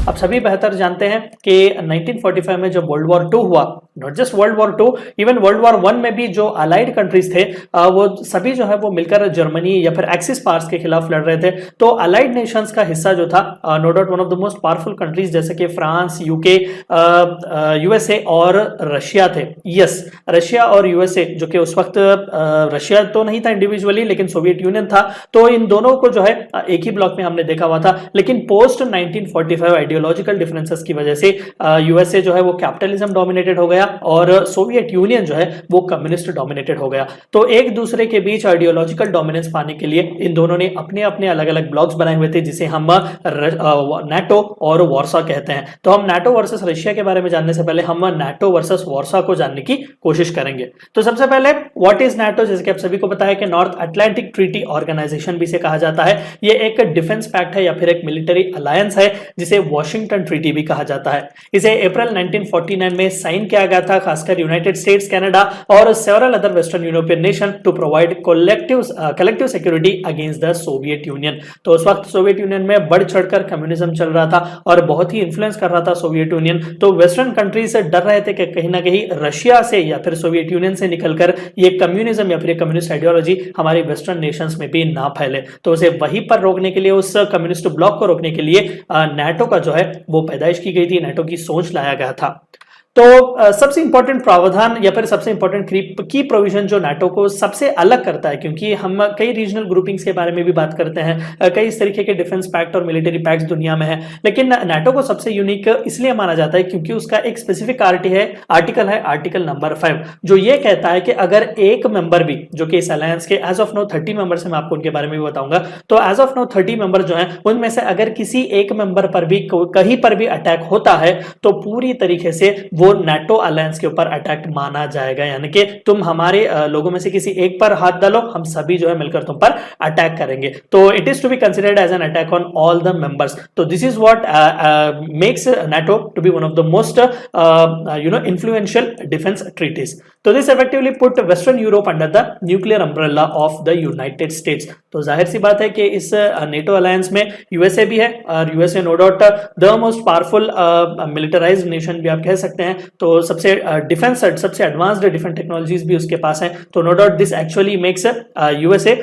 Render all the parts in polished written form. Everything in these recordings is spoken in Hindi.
आप सभी बेहतर जानते हैं कि 1945 में जब वर्ल्ड वॉर 2 हुआ, not just world war 2, even world war 1 में भी जो अलाइड कंट्रीज थे वो सभी जो है वो मिलकर जर्मनी या फिर एक्सिस पावर्स के खिलाफ लड़ रहे थे। तो अलाइड नेशंस का हिस्सा जो था, no doubt one of the most powerful countries जैसे कि फ्रांस, यूके, यूएसए और रशिया थे। यस, रशिया और यूएसए, जो कि उस वक्त रशिया तो नहीं था इंडिविजुअली लेकिन सोवियत यूनियन था, तो इन दोनों को जो है एक ही ब्लॉक में हमने देखा हुआ था। लेकिन पोस्ट 1945 आइडियोलॉजिकल डिफरेंसेस की वजह से यूएसए जो है वो कैपिटलिज्म डोमिनेटेड हो गया और सोवियत यूनियन जो है वो कम्युनिस्ट डोमिनेटेड हो गया। तो एक दूसरे के बीच आइडियोलॉजिकल डोमिनेंस पाने के लिए इन दोनों ने अपने अपने अलग अलग ब्लॉक्स बनाए हुए थे, जिसे हम नाटो और वार्सा कहते हैं। तो हम नाटो वर्सेस रशिया के बारे में जानने से पहले हम नाटो वर्सेस वार्सा को जानने की कोशिश करेंगे। तो सबसे पहले व्हाट इज नाटो, जैसे कि आप सभी को पता है कि नॉर्थ अटलांटिक ट्रीटी ऑर्गेनाइजेशन भी इसे कहा जाता है। ये एक डिफेंस पैक्ट है या फिर एक मिलिट्री अलायंस है जिसे वॉशिंगटन ट्रीटी भी कहा जाता है। इसे अप्रैल 1949 में साइन किया गया था, खासकर यूनाइटेड स्टेट्स, कनाडा और several other western European nation to provide collective security against the Soviet Union. तो उस वक्त सोवियत यूनियन में बढ़ चढ़कर कम्युनिज्म चल रहा था और बहुत ही इन्फ्लुएंस कर रहा था सोवियत यूनियन। तो वेस्टर्न कंट्री से डर रहे थे कि कहीं ना कहीं रशिया से या फिर सोवियत यूनियन से निकलकर ये कम्युनिज्म या फिर कम्युनिस्ट आइडियोलॉजी हमारी वेस्टर्न नेशंस में भी ना फैले। तो उसे वहीं पर रोकने के लिए, उस कम्युनिस्ट ब्लॉक को रोकने के लिए नाटो का जो है वो पैदाइश की गई थी, नाटो की सोच लाया गया था। तो सबसे इंपॉर्टेंट प्रावधान या फिर सबसे इंपॉर्टेंट की प्रोविजन जो नाटो को सबसे अलग करता है, क्योंकि हम कई रीजनल ग्रुपिंग्स के बारे में भी बात करते हैं, कई इस तरीके के डिफेंस पैक्ट और मिलिट्री पैक्ट्स दुनिया में है, लेकिन नाटो को सबसे यूनिक इसलिए माना जाता है क्योंकि उसका एक स्पेसिफिक आर्टिकल है, आर्टिकल नंबर 5, जो ये कहता है कि अगर एक मेंबर भी, जो कि इस अलायंस के एज ऑफ नो 30 मेंबर्स हैं, मैं आपको उनके बारे में भी बताऊंगा, तो एज ऑफ नो 30 मेंबर जो हैं उनमें से अगर किसी एक मेंबर पर भी कहीं पर भी अटैक होता है तो पूरी तरीके से वो नाटो अलायंस के ऊपर अटैक माना जाएगा। यानी कि तुम हमारे लोगों में से किसी एक पर हाथ डालो, हम सभी जो है मिलकर तुम पर अटैक करेंगे। तो it is to be considered as an attack on all the members. तो this is what makes NATO to be one of the most influential defence treaties. तो this effectively put western Europe under the nuclear umbrella of the United States. तो जाहिर सी बात है कि इस नेटो अलायंस में यूएसए भी है और USA no doubt the most powerful militarized nation भी आप कह सकते हैं। तो सबसे डिफेंस, सबसे एडवांस्ड डिफेंस टेक्नोलॉजीज भी उसके पास हैं। तो no doubt this actually makes USA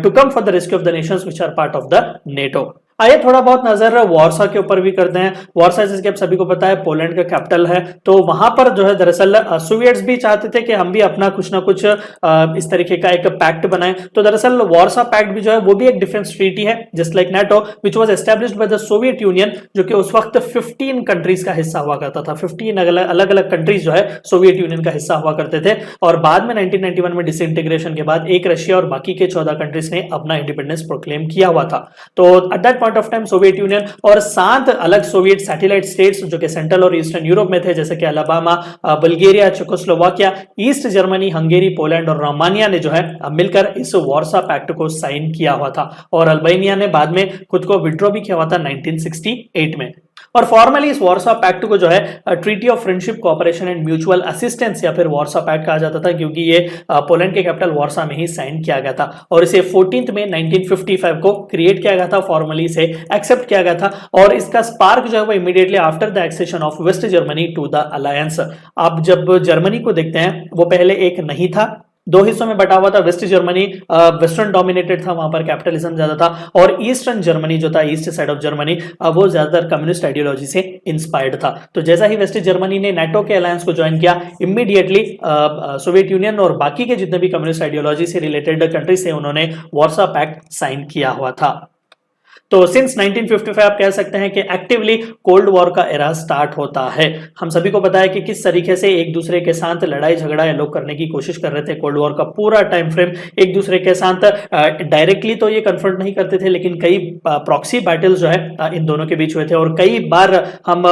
to come for the rescue of the nations which are part of the NATO. आइए थोड़ा बहुत नजर वार्सा के ऊपर भी करते हैं। वार्सा जैसे कि आप सभी को पता है पोलैंड का कैपिटल है। तो वहां पर जो है दरअसल सोवियट्स भी चाहते थे कि हम भी अपना कुछ ना कुछ इस तरीके का एक पैक्ट बनाएं। तो दरअसल वार्सा पैक्ट भी जो है वो भी एक डिफेंस ट्रीटी है, just like NATO, which was established by the Soviet union, जो कि उस वक्त 15 कंट्रीज का हिस्सा हुआ करता था। 15 अलग अलग कंट्रीज जो है सोवियत यूनियन का हिस्सा हुआ करते थे और बाद में 1991 में डिसइंटीग्रेशन के बाद एक रशिया और बाकी के 14 कंट्रीज ने अपना इंडिपेंडेंस प्रोक्लेम किया हुआ था। तो at that of time Soviet union और 7 अलग सोवियत सैटेलाइट स्टेट्स जो कि सेंट्रल और ईस्टर्न यूरोप में थे, जैसे कि Alabama, Bulgaria, Czechoslovakia, East Germany, Hungary, Poland और रोमानिया ने जो है मिलकर इस वार्सा पैक्ट को साइन किया हुआ था। और अल्बानिया ने बाद में खुद को विड्रॉ भी किया हुआ था 1968 में। और फॉर्मली इस वार्सा पैक्ट को जो है treaty of friendship, cooperation and mutual assistance या फिर वार्सा पैक्ट कहा जाता था, क्योंकि ये पोलैंड के कैपिटल वार्सा में ही साइन किया गया था। और इसे 14 मई 1955 को क्रिएट किया गया था, फॉर्मली इसे एक्सेप्ट किया गया था। और इसका स्पार्क जो है वो immediately after the accession of West Germany to the alliance. आप जब जर्मनी को देखते हैं वो पहले एक नहीं था, 2 हिस्सों में बटा हुआ था। वेस्ट जर्मनी वेस्टर्न डोमिनेटेड था, वहां पर कैपिटलिज्म ज्यादा था, और ईस्टर्न जर्मनी जो था, ईस्ट साइड ऑफ जर्मनी, वो ज्यादातर कम्युनिस्ट आइडियोलॉजी से इंस्पायर्ड था। तो जैसा ही वेस्ट जर्मनी ने नाटो के अलायंस को ज्वाइन किया, इमीडिएटली सोवियत यूनियन और बाकी के जितने भी कम्युनिस्ट आइडियोलॉजी से रिलेटेड कंट्रीज थे उन्होंने वार्सा पैक्ट साइन किया हुआ था। तो सिंस 1955 आप कह सकते हैं कि एक्टिवली कोल्ड वॉर का एरा स्टार्ट होता है। हम सभी को पता है कि किस तरीके से एक दूसरे के साथ लड़ाई झगड़ा ये लोग करने की कोशिश कर रहे थे। कोल्ड वॉर का पूरा टाइम फ्रेम एक दूसरे के साथ डायरेक्टली तो ये कन्फ्रंट नहीं करते थे, लेकिन कई प्रॉक्सी बैटल्स जो है इन दोनों के बीच हुए थे। और कई बार हम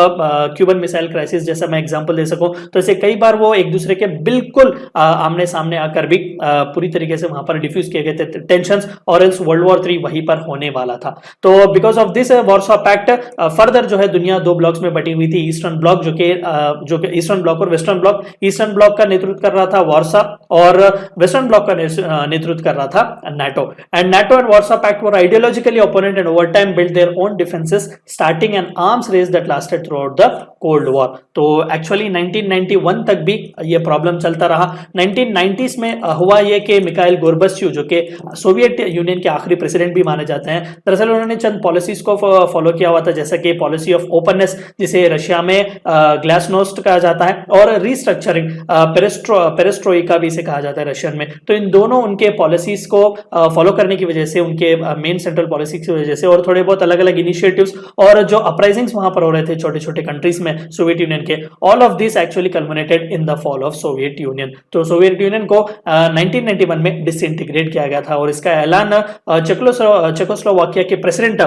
क्यूबन मिसाइल क्राइसिस जैसा मैं एग्जांपल दे सकूं तो इसे कई बार वो एक दूसरे के बिल्कुल आमने सामने आकर भी पूरी तरीके से वहां पर डिफ्यूज किए गए थे टेंशंस, और एल्स वर्ल्ड वॉर 3 वहीं पर होने वाला था। तो because of this Warsaw Pact further जो है दुनिया दो ब्लॉक्स में बटी हुई थी। ईस्टर्न ब्लॉक जो कि ईस्टर्न ब्लॉक और वेस्टर्न ब्लॉक, ईस्टर्न ब्लॉक का नेतृत्व कर रहा था वार्सा और वेस्टर्न ब्लॉक का नेतृत्व कर रहा था NATO. And NATO and Warsaw Pact were ideologically opponent and over time build their own defences starting an arms race that lasted throughout the cold war. तो एक्चुअली 1991 तक भी ये प्रॉब्लम चलता रहा। 1990s में हुआ ये कि मिखाइल गोर्बाचेव जो कि सोवियत यूनियन के आखिरी प्रेसिडेंट भी माने जाते हैं, दरअसल उन्होंने चंद पॉलिसीज को फॉलो किया हुआ था, जैसा कि पॉलिसी ऑफ ओपननेस जिसे रशिया में ग्लासनोस्ट कहा जाता है, और रीस्ट्रक्चरिंग पेरेस्ट्रोइका भी इसे कहा जाता है रशियन में। तो इन दोनों उनके पॉलिसीज को फॉलो करने की वजह से, उनके मेन सेंट्रल पॉलिसी की वजह से, और थोड़े बहुत अलग अलग इनिशिएटिव्स और जो अपराइजिंग्स वहां पर हो रहे थे छोटे छोटे कंट्रीज में सोवियत यूनियन के, all of this actually culminated in the fall of Soviet Union. तो सोवियत यूनियन को 1991 में डिसइंटीग्रेट किया गया था और इसका ऐलान चेकोस्लोवाकिया के प्रेसिडेंट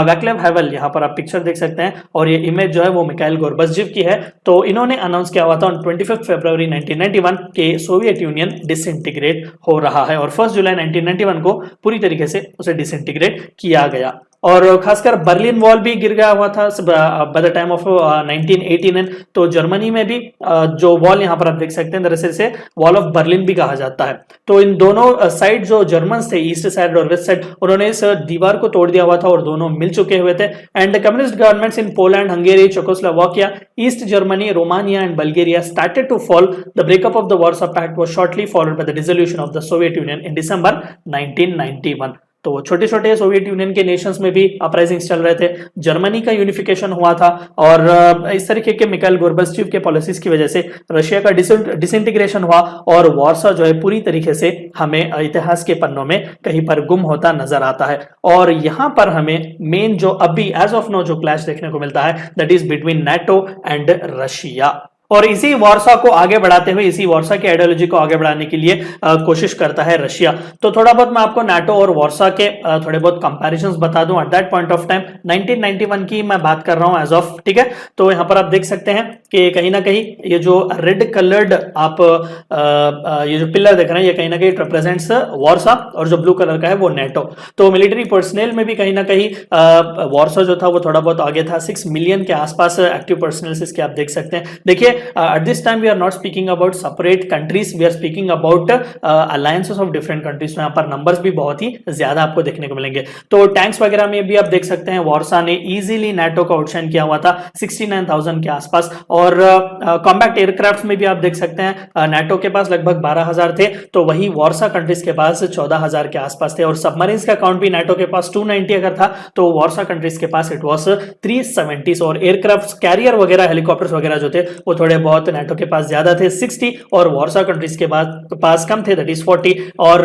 वैक्लेव हैवेल, यहां पर आप पिक्चर देख सकते हैं और ये इमेज जो है वो मिखाइल गोर्बाचेव की है, तो इन्होंने अनाउंस किया हुआ था ऑन 25 फरवरी 1991 के सोवियत यूनियन डिसइंटीग्रेट हो रहा है और 1 जुलाई 1991 को पूरी तरीके से उसे डिसइंटीग्रेट किया गया। और खासकर बर्लिन वॉल भी गिर गया हुआ था बाय द टाइम ऑफ 1989। तो जर्मनी में भी जो वॉल यहां पर आप देख सकते हैं, दरअसल से वॉल ऑफ बर्लिन भी कहा जाता है। तो इन दोनों साइड जो जर्मन्स थे, ईस्ट साइड और वेस्ट साइड, उन्होंने इस दीवार को तोड़ दिया हुआ था और दोनों मिल चुके हुए थे। And communist governments in Poland, Hungary, Czechoslovakia, East Germany, Romania and Bulgaria started to fall. The breakup of the Warsaw Pact was shortly followed by the dissolution of the Soviet Union in December 1991। तो छोटे छोटे सोवियत यूनियन के नेशंस में भी अपराइजिंग्स चल रहे थे। जर्मनी का यूनिफिकेशन हुआ था और इस तरीके के मिखाइल गोर्बाचेव के पॉलिसीज की वजह से रशिया का डिसइंटीग्रेशन हुआ और वार्सा जो है पूरी तरीके से हमें इतिहास के पन्नों में कहीं पर गुम होता नजर आता है। और यहां पर हमें मेन जो अभी एज ऑफ नो जो क्लैश देखने को मिलता है, that is between NATO and Russia. और इसी वार्सा को आगे बढ़ाते हुए, इसी वार्सा की आइडियोलॉजी को आगे बढ़ाने के लिए कोशिश करता है रशिया। तो थोड़ा बहुत मैं आपको नाटो और वार्सा के थोड़े बहुत कंपैरिजंस बता दूं। At that point of time 1991 की मैं बात कर रहा हूं एज ऑफ, ठीक है। तो यहां पर आप देख सकते हैं कि कहीं ना कहीं ये जो रेड कलर्ड आप ये जो पिलर देख रहे हैं, ये कहीं ना कहीं रिप्रेजेंट्स वार्सा और जो ब्लू कलर का है वो नाटो। तो मिलिट्री पर्सनल में भी कहीं ना कहीं वार्सा जो था वो थोड़ा बहुत आगे था। 6 मिलियन के आसपास एक्टिव पर्सनल इसके आप देख सकते हैं। देखिए, at this time we are not speaking about separate countries, we are speaking about alliances of different countries। तो यहाँ पर नंबर्स भी बहुत ही ज्यादा आपको देखने को मिलेंगे। तो टैंक्स वगैरह में भी आप देख सकते हैं वार्सा ने इजीली नाटो का आउटशाइन किया हुआ था 69,000 के आसपास। और कॉम्बैक्ट एयरक्राफ्ट में भी आप देख सकते हैं नाटो के पास लगभग 12,000 थे, तो वही वार्सा कंट्रीज के पास 14,000 के आसपास थे। और सबमरीन्स का काउंट भी नाटो के पास 290 अगर था, तो वार्सा कंट्रीज के पास इट वाज 370। और एयरक्राफ्ट कैरियर वगैरह, हेलीकॉप्टर्स वगैरह जो थे वो थोड़े बहुत नाटो के पास ज्यादा थे 60, और वार्सा कंट्रीज के पास कम थे, दैट इज 40। और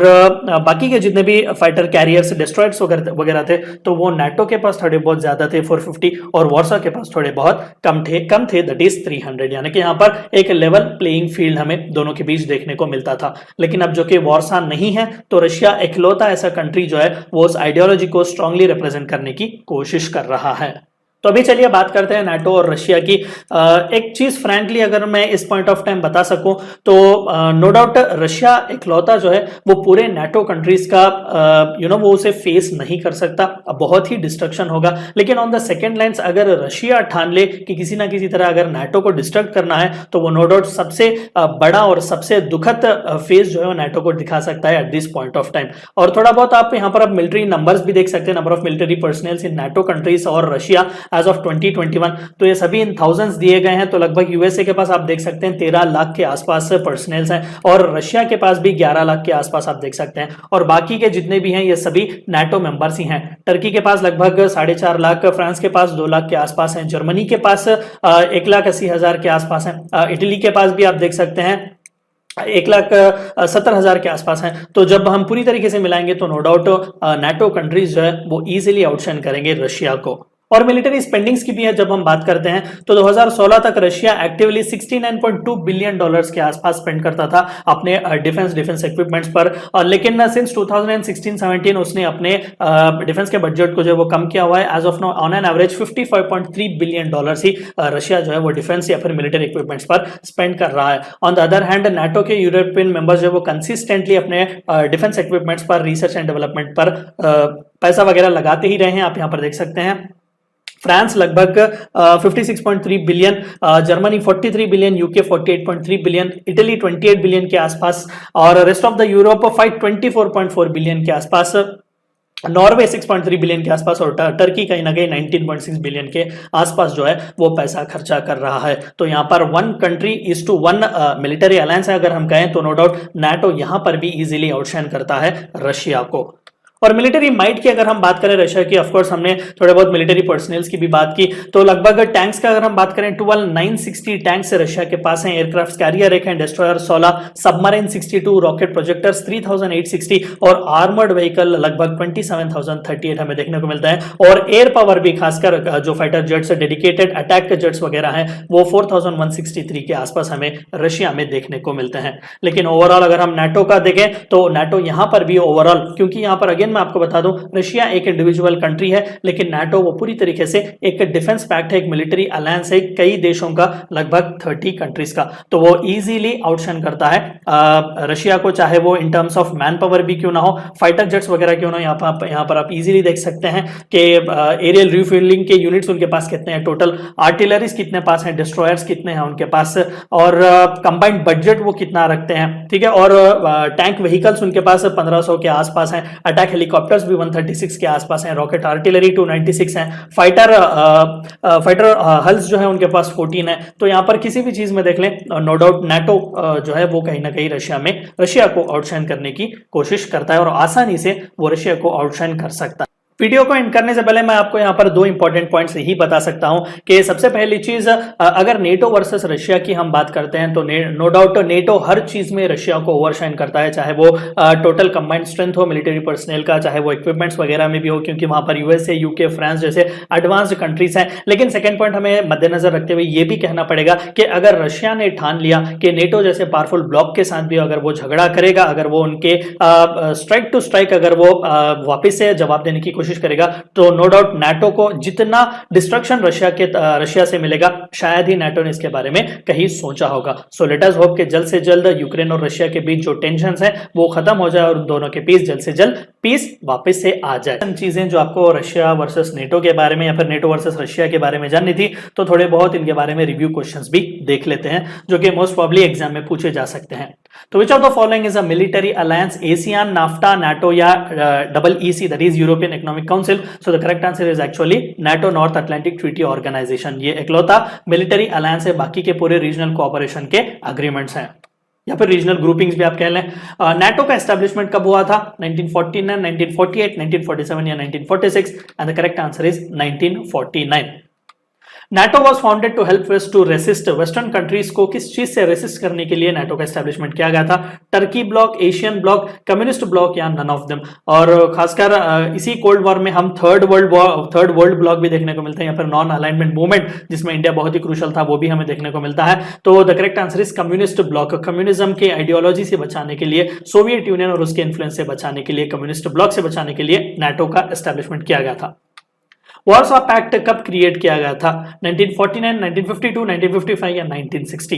बाकी के जितने भी फाइटर कैरियर्स, डिस्ट्रॉयर्स वगैरह थे, तो वो नाटो के पास थोड़े बहुत ज्यादा थे 450, और वार्सा के पास थोड़े बहुत कम थे दैट इज 300। यानी कि यहाँ पर एक लेवल प्लेइंग फील्ड हमें दोनों के बीच देखने को मिलता था। लेकिन अब जो कि वार्सा नहीं है, तो रशिया इकलौता ऐसा कंट्री जो है वो उस आइडियोलॉजी को स्ट्रांगली रिप्रेजेंट करने की कोशिश कर रहा है। तो अभी चलिए बात करते हैं नाटो और रशिया की। एक चीज फ्रैंकली अगर मैं इस पॉइंट ऑफ टाइम बता सकूं, तो नो डाउट रशिया इकलौता जो है वो पूरे नाटो कंट्रीज का वो उसे फेस नहीं कर सकता, बहुत ही डिस्ट्रक्शन होगा। लेकिन ऑन द सेकेंड लाइन्स अगर रशिया ठान ले कि किसी ना किसी तरह अगर नाटो को डिस्ट्रक्ट करना है, तो वो नो डाउट सबसे बड़ा और सबसे दुखद फेस जो है वो नाटो को दिखा सकता है at this point of time. और थोड़ा बहुत आप यहाँ पर मिलिट्री नंबर्स भी देख सकते हैं, number of military personnels in NATO countries और रशिया एज ऑफ 2021। तो ये सभी इन थाउजेंड्स दिए गए हैं। तो लगभग यूएसए के पास आप देख सकते हैं 13 लाख के आसपास पर्सनल्स हैं, और रशिया के पास भी 11 लाख के आसपास आप देख सकते हैं। और बाकी के जितने भी हैं ये सभी नाटो मेंबर्स ही हैं। टर्की के पास लगभग 4.5 लाख, फ्रांस के पास 2 लाख के आसपास हैं, जर्मनी के पास 1,80,000 के आसपास है, इटली के पास भी आप देख सकते हैं 1,70,000 के आसपास हैं। तो जब हम पूरी तरीके से मिलाएंगे तो नो डाउट नाटो कंट्रीज जो है वो इजीली आउटशाइन करेंगे रशिया को। और मिलिट्री स्पेंडिंग्स की भी है जब हम बात करते हैं तो 2016 तक रशिया एक्टिवली 69.2 बिलियन डॉलर्स के आसपास स्पेंड करता था अपने डिफेंस इक्विपमेंट्स पर। और लेकिन सिंस 2016-17 उसने अपने डिफेंस के बजट को जो है वो कम किया हुआ है। As of now on an average 55.3 billion dollars ही रशिया जो है वो डिफेंस या फिर मिलिट्री इक्विपमेंट्स पर स्पेंड कर रहा है। On the other hand NATO के यूरोपियन मेंबर्स जो है वो कंसिस्टेंटली अपने डिफेंस इक्विपमेंट्स पर, रिसर्च एंड डेवलपमेंट पर पैसा वगैरह लगाते ही रहे हैं। आप यहाँ पर देख सकते हैं फ्रांस लगभग 56.3 billion, Germany 43 billion, UK 48.3 billion, Italy 28 billion के आसपास और rest of the Europe 24.4 billion के आसपास, नॉर्वे 6.3 बिलियन के आसपास और टर्की कहीं ना कहीं 19.6 बिलियन के आसपास जो है वो पैसा खर्चा कर रहा है। तो यहाँ पर 1 country is to 1 military alliance है अगर हम कहें तो नो डाउट नाटो यहाँ पर भी इजीली आउटशाइन करता है रशिया को। और मिलिट्री माइट की अगर हम बात करें रशिया की, ऑफ कोर्स हमने थोड़े बहुत मिलिट्री पर्सनल्स की भी बात की, तो लगभग टैंक्स का अगर हम बात करें 12960 टैंक्स रशिया के पास हैं, एयरक्राफ्ट कैरियर एक हैं, डिस्ट्रॉयर 16, सबमरीन 62, रॉकेट प्रोजेक्टर्स 3860 और आर्मर्ड व्हीकल लगभग 27038 हमें देखने को मिलता है। और एयर पावर भी खासकर जो fighter jets, dedicated attack jets वगैरह हैं वो 4163 के आसपास हमें रशिया में देखने को मिलते हैं। लेकिन ओवरऑल अगर हम नाटो का देखें तो नाटो यहां पर भी ओवरऑल, क्योंकि यहां पर अगेन मैं आपको बता दूं रशिया एक इंडिविजुअल कंट्री है लेकिन नाटो वो पूरी तरीके से एक डिफेंस पैक्ट है, एक मिलिट्री अलायंस है कई देशों का, लगभग 30 कंट्रीज का। तो वो इजीली आउटशाइन करता है रशिया को, चाहे वो in terms of man power भी क्यों ना हो, फाइटर जेट्स वगैरह क्यों ना हो। यहाँ पर आप इजीली देख सकते हैं कि एरियल रिफ्यूलिंग के यूनिट्स उनके पास कितने हैं, टोटल आर्टिलरीज कितने पास हैं, डिस्ट्रॉयर्स कितने हैं उनके पास, और कंबाइंड बजट वो कितना रखते हैं, ठीक है। और टैंक व्हीकल्स उनके पास 1500 के आसपास हैं, अटैक हेलीकॉप्टर्स भी 136 के आसपास हैं, रॉकेट आर्टिलरी 296 हैं, फाइटर हल्स जो है उनके पास 14 है। तो यहां पर किसी भी चीज में देख लें नो डाउट नाटो जो है वो कहीं ना कहीं रशिया को आउटशाइन करने की कोशिश करता है और आसानी से वो रशिया को आउटशाइन कर सकता है। वीडियो को एंड करने से पहले मैं आपको यहां पर 2 इंपॉर्टेंट पॉइंट्स यही बता सकता हूं कि सबसे पहली चीज, अगर नेटो वर्सेस रशिया की हम बात करते हैं तो नो डाउट नेटो हर चीज में रशिया को ओवरशाइन करता है, चाहे वो टोटल कंबाइंड स्ट्रेंथ हो मिलिट्री पर्सनल का, चाहे वो इक्विपमेंट्स वगैरह में भी हो, क्योंकि वहां पर यूएसए, यूके, फ्रांस जैसे एडवांस्ड कंट्रीज हैं। लेकिन सेकंड पॉइंट हमें मद्देनजर रखते हुए यह भी कहना पड़ेगा कि अगर रशिया ने ठान लिया कि नेटो जैसे पावरफुल ब्लॉक के साथ भी अगर वो झगड़ा करेगा, अगर वो उनके स्ट्राइक टू स्ट्राइक अगर वो वापिस से जवाब देने की कोशिश करेगा, तो नो डाउट नाटो को जितना डिस्ट्रक्शन रशिया से मिलेगा शायद ही नाटो ने इसके बारे में कहीं सोचा होगा। सो लेट अस होप कि जल्द से जल्द यूक्रेन और रशिया के बीच जो टेंशन्स हैं वो खत्म हो जाए और दोनों के बीच जल्द से जल्द पीस वापस से आ जाए। चीजें जो आपको रशिया वर्सेस नेटो के बारे में या फिर नेटो वर्सेस रशिया के बारे में जाननी थी तो थोड़े बहुत इनके बारे में रिव्यू क्वेश्चंस भी देख लेते हैं जो कि मोस्ट प्रोबेबली एग्जाम में पूछे जा सकते हैं। तो which of the following is a military alliance, ASEAN, NAFTA, NATO या EEC that is European economic council? So the correct answer is actually NATO, North Atlantic Treaty Organization. ये इकलौता मिलिटरी अलायंस है, बाकी के पूरे रीजनल कोऑपरेशन के एग्रीमेंट्स हैं या फिर रीजनल ग्रुपिंग्स भी आप कह लें। नाटो का एस्टैब्लिशमेंट कब हुआ था? 1949, 1948, 1947 या 1946? And the correct answer is 1949। NATO was founded to help West to resist western countries को किस चीज से रेसिस्ट करने के लिए NATO का एस्टैब्लिशमेंट किया गया था? Turkey block, Asian block, communist bloc या नन ऑफ देम? और खासकर इसी कोल्ड वॉर में हम थर्ड वर्ल्ड ब्लॉक भी देखने को मिलते हैं या फिर नॉन अलाइनमेंट मूवमेंट जिसमें इंडिया बहुत ही क्रूशल था वो भी हमें देखने को मिलता है। तो the correct answer is communist bloc. Communism के आइडियोलॉजी से बचाने के लिए, सोवियत यूनियन और उसके इन्फ्लुएंस से बचाने के लिए, कम्युनिस्ट ब्लॉक से बचाने के लिए NATO का एस्टैब्लिशमेंट किया गया था। वार्सो पैक्ट कब क्रिएट किया गया था? 1949, 1952, 1955 या 1960?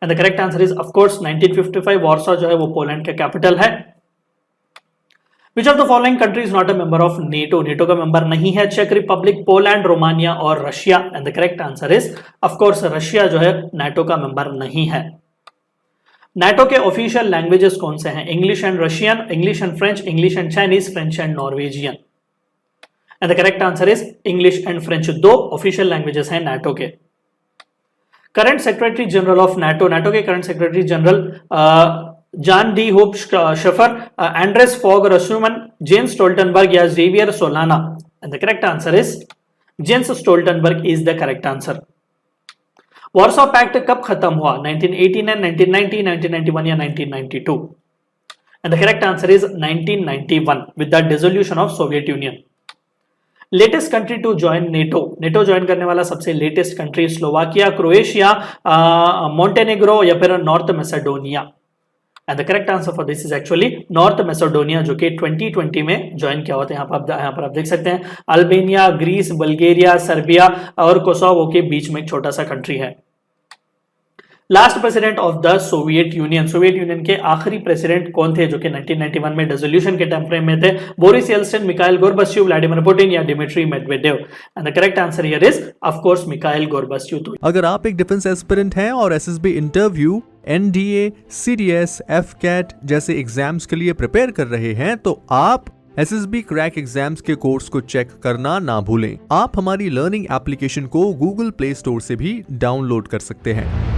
And the correct answer is of course 1955। वार्सो जो है वो पोलैंड का कैपिटल है। विच of the following country is not a member of NATO? NATO का मेंबर नहीं है चेक रिपब्लिक, पोलैंड, रोमानिया और Russia? And the correct answer is of course Russia जो है नाटो का मेंबर नहीं है। नाटो के ऑफिशियल लैंग्वेजेस कौन से हैं? English and Russian, English and French, English and Chinese, French and Norwegian? And the correct answer is English and French. 2 official languages हैं नाटो के। Current secretary general of NATO, NATO के current secretary general John de Hoop Scheffer, Anders Fogh Rasmussen, James Stoltenberg या Javier Solana? And the correct answer is James Stoltenberg is the correct answer. Warsaw Pact कब खत्म हुआ? 1989, 1990, 1991 या 1992? And the correct answer is 1991 with the dissolution of Soviet Union. Latest country to join NATO, NATO join करने वाला सबसे latest country Slovakia, Croatia, Montenegro या फिर North Macedonia. And the correct answer for this is actually North Macedonia, जो कि 2020 में ज्वाइन किया होता है। यहाँ पर आप देख सकते हैं अल्बेनिया, ग्रीस, बल्गेरिया, सर्बिया और कोसोवो के बीच में एक छोटा सा कंट्री है। Last president of the Soviet union, Soviet union के आखिरी प्रेसिडेंट कौन थे जो कि 1991 में डिसोल्यूशन के टाइम फ्रेम में थे? Boris Yeltsin, Mikhail Gorbachev, Vladimir Putin या Dmitry Medvedev. And the correct answer here is of course Mikhail Gorbachev. अगर आप एक डिफेंस एस्पिरेंट हैं और SSB interview, NDA, CDS, AFCAT जैसे एग्जाम्स के लिए प्रिपेयर कर रहे हैं तो आप एसएसबी क्रैक एग्जाम्स के कोर्स को चेक करना ना भूलें। आप हमारी लर्निंग एप्लीकेशन को गूगल प्ले स्टोर से भी डाउनलोड कर सकते हैं।